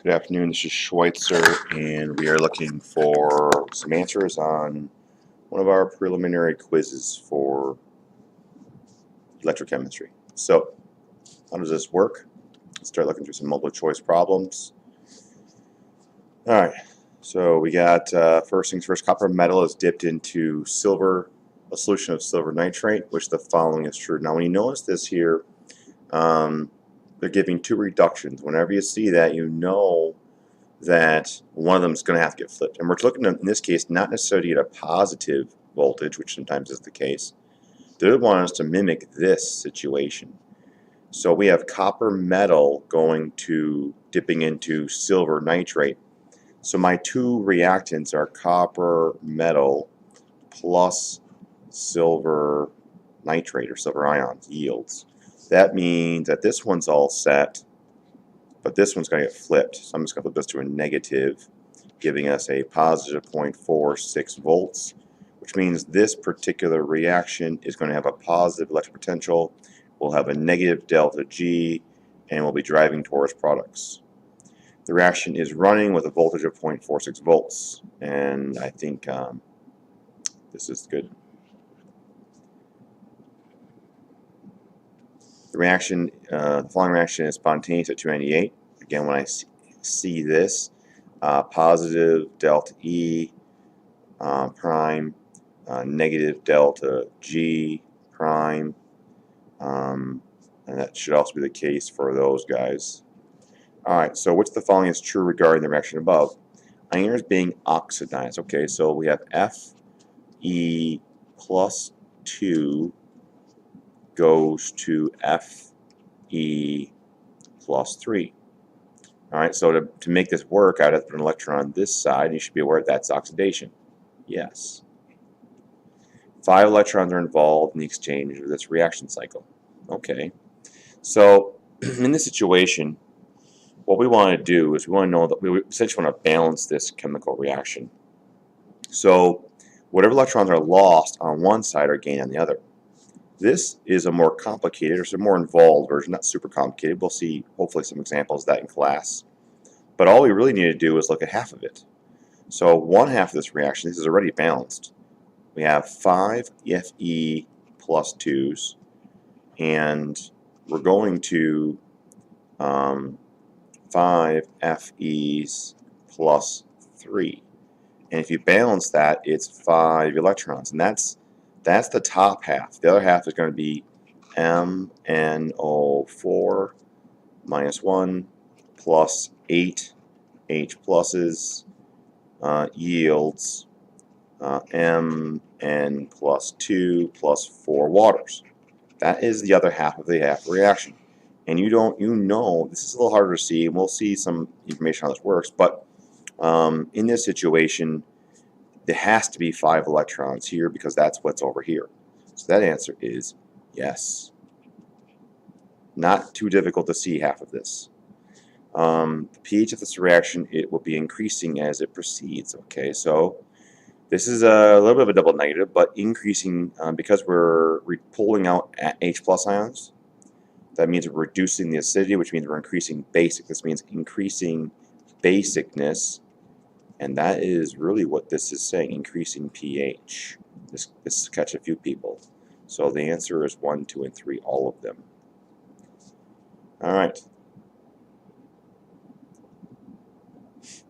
Good afternoon, this is Schweitzer, and we are looking for some answers on one of our preliminary quizzes for electrochemistry. So, how does this work? Let's start looking through some multiple choice problems. Alright, so we got first things first, copper metal is dipped into a solution of silver nitrate, which the following is true. Now when you notice this here, they're giving two reductions. Whenever you see that, you know that one of them is going to have to get flipped. And we're looking at, in this case, not necessarily at a positive voltage, which sometimes is the case. They would want us to mimic this situation. So we have copper metal dipping into silver nitrate. So my two reactants are copper metal plus silver nitrate, or silver ions, yields. That means that this one's all set, but this one's going to get flipped. So I'm just going to flip this to a negative, giving us a positive 0.46 volts, which means this particular reaction is going to have a positive electric potential. We'll have a negative delta G, and we'll be driving towards products. The reaction is running with a voltage of 0.46 volts, and I think this is good. The following reaction is spontaneous at 298. Again, when I see this, positive delta E prime, negative delta G prime, and that should also be the case for those guys. Alright, so which of the following is true regarding the reaction above? Iron is being oxidized. Okay, so we have Fe plus 2 goes to Fe plus 3. Alright, so to make this work, I'd have to put an electron on this side. You should be aware that's oxidation. Yes. 5 electrons are involved in the exchange of this reaction cycle. Okay. So, in this situation, what we want to do is we want to know that we essentially want to balance this chemical reaction. So, whatever electrons are lost on one side are gained on the other. This is a more complicated, or some more involved version, not super complicated. We'll see hopefully some examples of that in class. But all we really need to do is look at half of it. So one half of this reaction, this is already balanced. We have 5 Fe plus 2s, and we're going to 5 Fe's plus 3. And if you balance that, it's 5 electrons, and that's the top half. The other half is going to be MnO4 minus 1 plus 8 H pluses yields Mn plus 2 plus 4 waters. That is the other half of the half reaction. And you know, this is a little harder to see, and we'll see some information on how this works, but in this situation, there has to be 5 electrons here because that's what's over here. So that answer is yes. Not too difficult to see half of this. The pH of this reaction, it will be increasing as it proceeds. Okay, so this is a little bit of a double negative, but increasing because we're pulling out H plus ions. That means we're reducing the acidity, which means we're increasing basic. This means increasing basicness. And that is really what this is saying, increasing pH. This catch a few people. So the answer is 1, 2, and 3, all of them. Alright.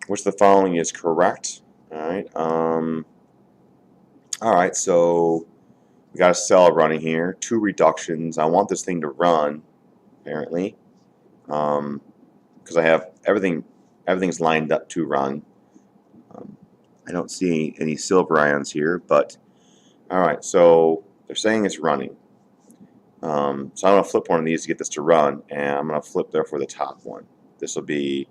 Which of the following is correct? Alright. Alright, so we got a cell running here, 2 reductions. I want this thing to run, apparently. Because I have everything's lined up to run. I don't see any silver ions here, but alright, so they're saying it's running. So I'm going to flip one of these to get this to run, and I'm going to flip therefore the top one. This will be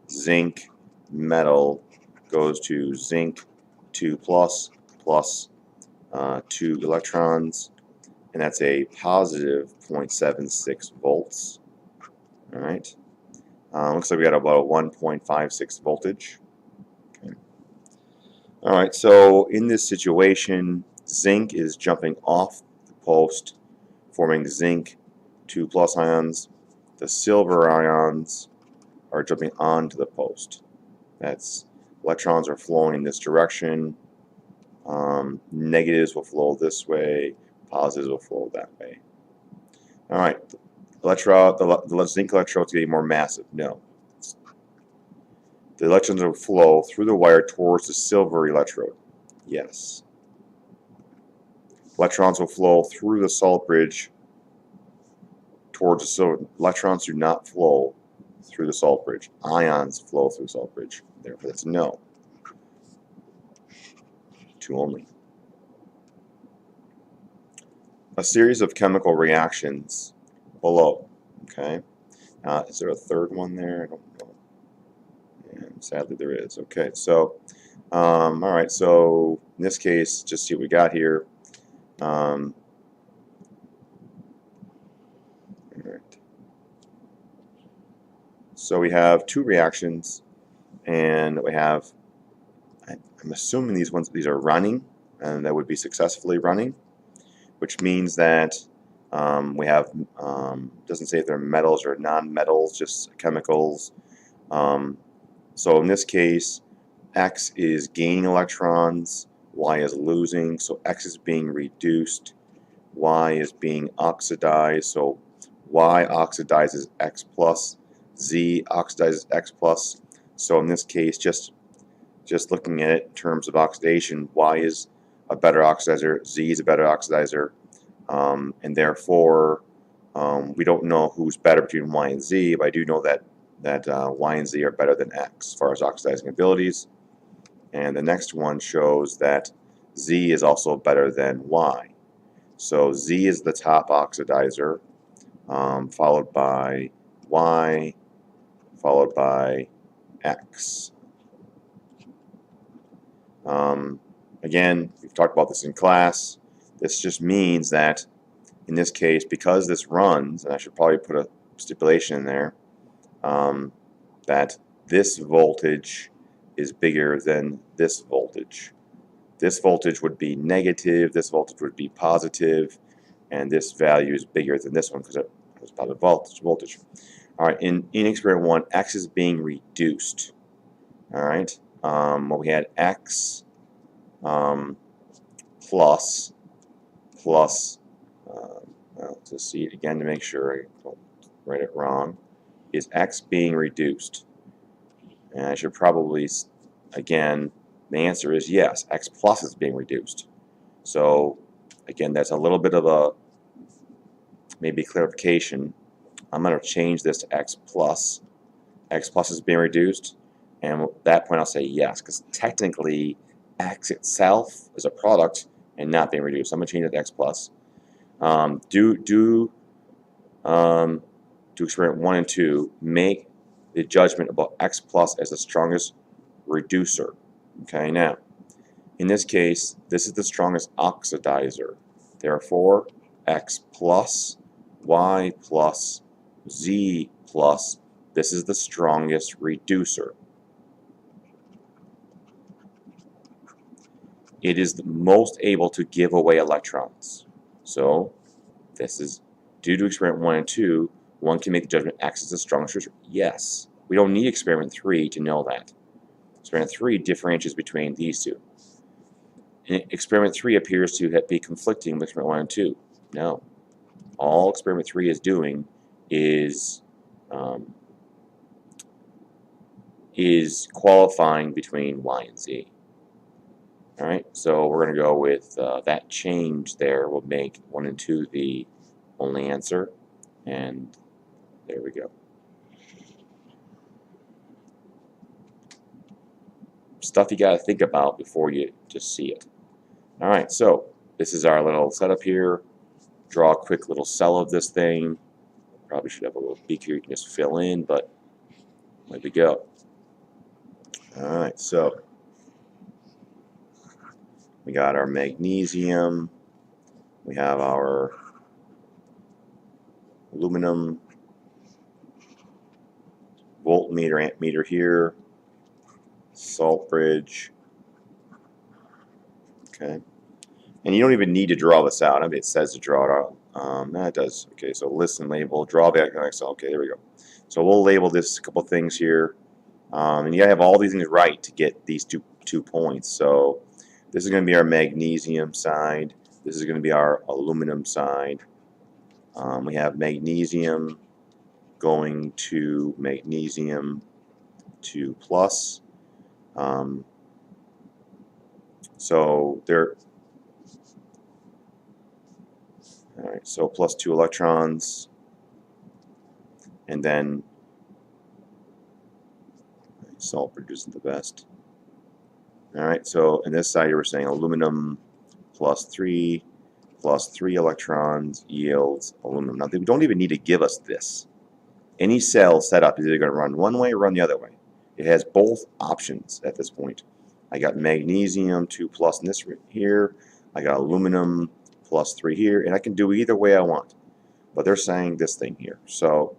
zinc metal goes to zinc 2 plus 2 electrons, and that's a positive 0.76 volts. Alright, looks like we got about a 1.56 voltage. Alright, so in this situation, zinc is jumping off the post, forming zinc 2 plus ions. The silver ions are jumping onto the post. That's electrons are flowing in this direction. Negatives will flow this way. Positives will flow that way. All right. The zinc electrode is getting more massive. No. The electrons will flow through the wire towards the silver electrode. Yes. Electrons will flow through the salt bridge towards the silver. Electrons do not flow through the salt bridge. Ions flow through the salt bridge. Therefore, that's no. 2 only. A series of chemical reactions below. Okay. Is there a third one there? I don't know. And sadly, there is. Okay. So, all right. So in this case, just see what we got here. All right. So we have 2 reactions, and we have. I'm assuming these are running, and that would be successfully running, which means that we have, doesn't say if they're metals or non-metals, just chemicals. So in this case, X is gaining electrons, Y is losing, so X is being reduced, Y is being oxidized, so Y oxidizes X plus, Z oxidizes X plus. So in this case, just looking at it in terms of oxidation, Y is a better oxidizer, Z is a better oxidizer, and therefore we don't know who's better between Y and Z, but I do know that Y and Z are better than X as far as oxidizing abilities. And the next one shows that Z is also better than Y. So Z is the top oxidizer, followed by Y, followed by X. Again, we've talked about this in class. This just means that in this case, because this runs, and I should probably put a stipulation in there, that this voltage is bigger than this voltage. This voltage would be negative, this voltage would be positive, and this value is bigger than this one because it was positive voltage. All right, in experiment 1, X is being reduced. All right, well, we had X plus, let's just see it again to make sure I don't write it wrong, is X being reduced? And I should probably, again, the answer is yes, X plus is being reduced. So, again, that's a little bit of a, maybe clarification. I'm going to change this to X plus. X plus is being reduced, and at that point I'll say yes, because technically X itself is a product and not being reduced. So I'm going to change it to X plus. Do experiment 1 and 2, make the judgment about X plus as the strongest reducer. Okay, now, in this case, this is the strongest oxidizer. Therefore, X plus, Y plus, Z plus, this is the strongest reducer. It is the most able to give away electrons. So, this is due to experiment 1 and 2, one can make the judgment X is the strongest reducer. Yes. We don't need experiment 3 to know that. Experiment 3 differentiates between these two. And experiment 3 appears to be conflicting with experiment 1 and 2. No. All experiment 3 is doing is qualifying between Y and Z. Alright, so we're going to go with that change there will make 1 and 2 the only answer. And there we go. Stuff you got to think about before you just see it. Alright, so this is our little setup here. Draw a quick little cell of this thing. Probably should have a little beak here you can just fill in, but there we go. Alright, so we got our magnesium. We have our aluminum voltmeter, ammeter here. Salt bridge. Okay. And you don't even need to draw this out. I mean, it says to draw it out. No, it does. Okay, so list and label, draw back. Okay, there we go. So we'll label this a couple things here. And you gotta have all these things right to get these two points. So this is going to be our magnesium side. This is going to be our aluminum side. We have magnesium going to magnesium to plus. So they're all right. So plus 2 electrons, and then salt bridge isn't the best. All right. So in this side, you were saying aluminum plus 3 electrons yields aluminum. Now they don't even need to give us this. Any cell setup is either going to run one way or run the other way. It has both options at this point. I got magnesium 2 plus in this here. I got aluminum plus 3 here, and I can do either way I want. But they're saying this thing here. So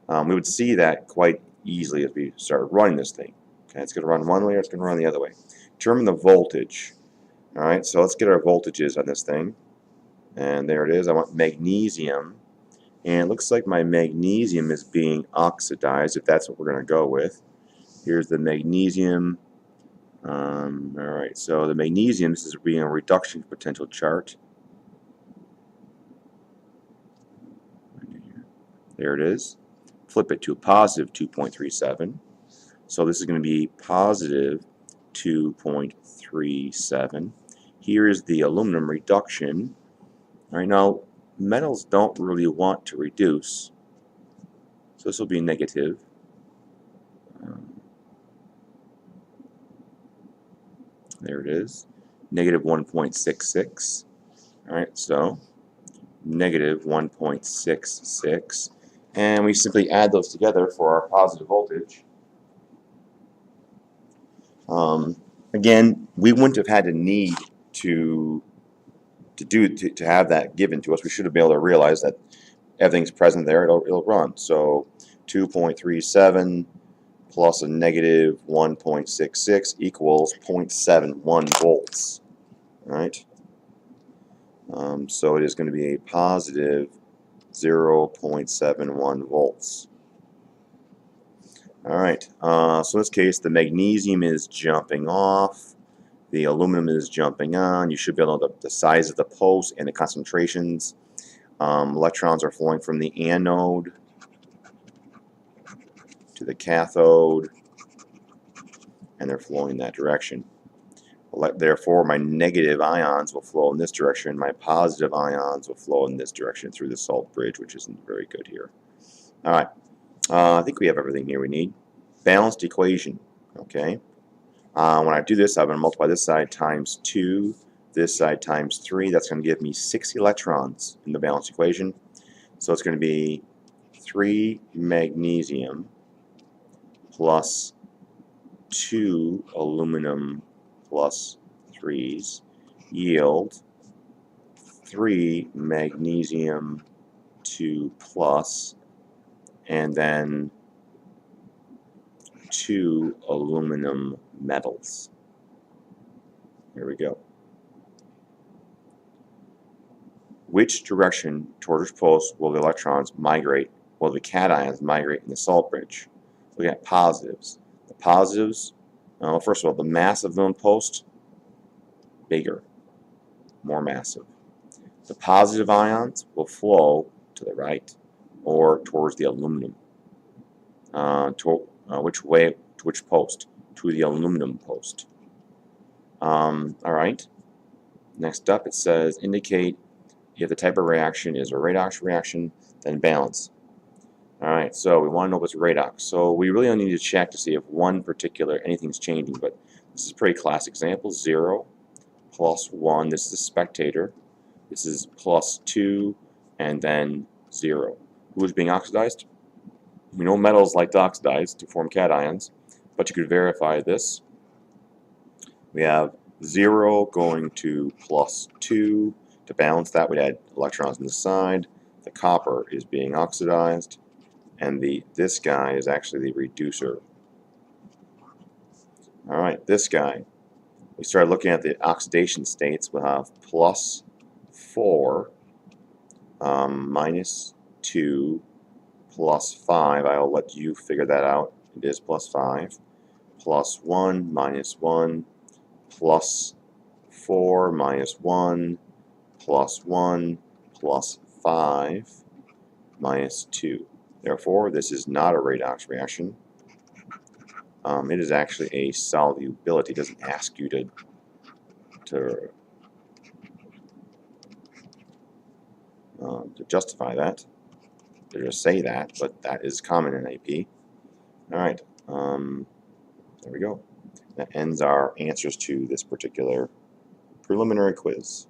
we would see that quite easily as we start running this thing. Okay, it's going to run one way or it's going to run the other way. Determine the voltage. All right, so let's get our voltages on this thing. And there it is. I want magnesium. And it looks like my magnesium is being oxidized, if that's what we're going to go with. Here's the magnesium. Alright, so the magnesium, this is being a reduction potential chart. There it is. Flip it to a positive 2.37. So this is going to be positive 2.37. Here is the aluminum reduction. All right, now metals don't really want to reduce, so this will be negative. There it is, negative 1.66. All right, so negative 1.66, and we simply add those together for our positive voltage. Again, we wouldn't have had a need to have that given to us. We should have been able to realize that everything's present there. It'll run. So 2.37 plus a negative 1.66 equals 0.71 volts. All right. So it is going to be a positive 0.71 volts. All right. So in this case, the magnesium is jumping off. The aluminum is jumping on. You should be able to know the size of the post and the concentrations. Electrons are flowing from the anode to the cathode, and they're flowing in that direction. Therefore, my negative ions will flow in this direction. My positive ions will flow in this direction through the salt bridge, which isn't very good here. All right. I think we have everything here we need. Balanced equation. Okay. When I do this, I'm going to multiply this side times 2, this side times 3. That's going to give me 6 electrons in the balanced equation. So it's going to be 3 magnesium plus 2 aluminum plus 3s yield 3 magnesium 2 plus, and then 2 aluminum metals. Here we go. Which direction towards which post will the electrons migrate? Will the cations migrate in the salt bridge? Look at positives. The positives, first of all, the mass of the post, bigger, more massive. The positive ions will flow to the right or towards the aluminum. Which way? To which post? To the aluminum post. All right. Next up, it says indicate if the type of reaction is a redox reaction, then balance. All right. So we want to know what's redox. So we really only need to check to see if one particular anything's changing. But this is a pretty classic example. 0 plus 1. This is a spectator. This is plus 2, and then 0. Who is being oxidized? We know metals like to oxidize to form cations, but you could verify this. We have 0 going to plus 2. To balance that, we'd add electrons on the side. The copper is being oxidized, and this guy is actually the reducer. All right, this guy. We start looking at the oxidation states. We'll have plus 4, minus 2, plus 5. I'll let you figure that out. It is plus 5. Plus 1 minus 1 plus 4 minus 1 plus 1 plus 5 minus 2. Therefore, this is not a redox reaction. It is actually a solubility. It doesn't ask you to justify that, to just say that, but that is common in AP. Alright, there we go. That ends our answers to this particular preliminary quiz.